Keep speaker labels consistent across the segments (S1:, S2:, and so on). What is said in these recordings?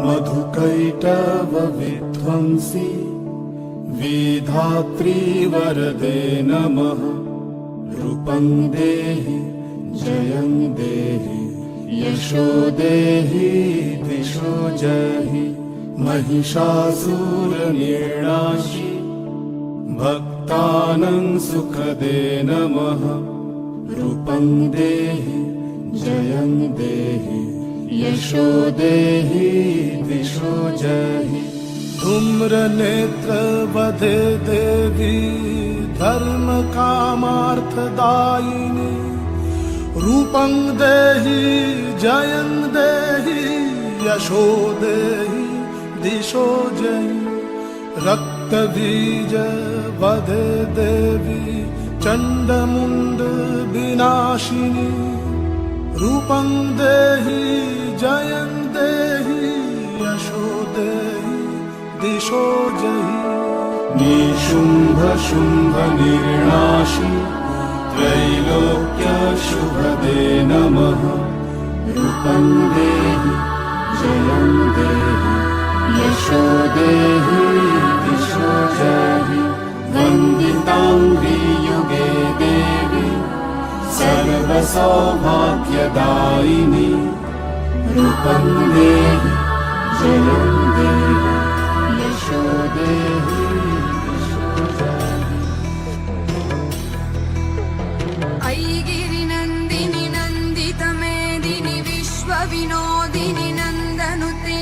S1: मधुकैटवविध्वंसी विधात्री वरदे नमः। रूपं देहि जयं देहि यशो देहि दिशो जहि। महिषासुरनिर्णाशि भक्तानां सुखदे नमः। रूपं देहि जयं देहि यशो देहि दिशो जहि।
S2: धूम्रनेत्रवधे देवी धर्म कामार्थदायिनी। रूपं देहि जयं देहि यशो देहि दिशो जहि। रक्तबीज वधे देवी चण्डमुण्ड विनाशिनी। रूपं देहि जयं देहि यशो देहि दिशो जहि।
S1: निशुम्भ शुम्भ निर्णाशि त्रैलोक्य शुभदे नमः। रूपं देहि जयं देहि यशो देहि दिशो जहि। वन्दिताङ्घ्रि युगे देवी सर्वसौभाग्यदायिनी। रूपं देहि जयं देहि यशो देहि दिशो जहि।
S3: ऐगिरिनन्दिनि नन्दितमेदिनि विश्वविनोदिनि नन्दनुते।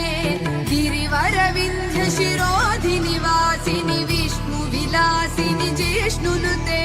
S3: गिरिवरविन्ध्यशिरोधिनि वासिनि विष्णुविलासिनि जिष्णुनुते।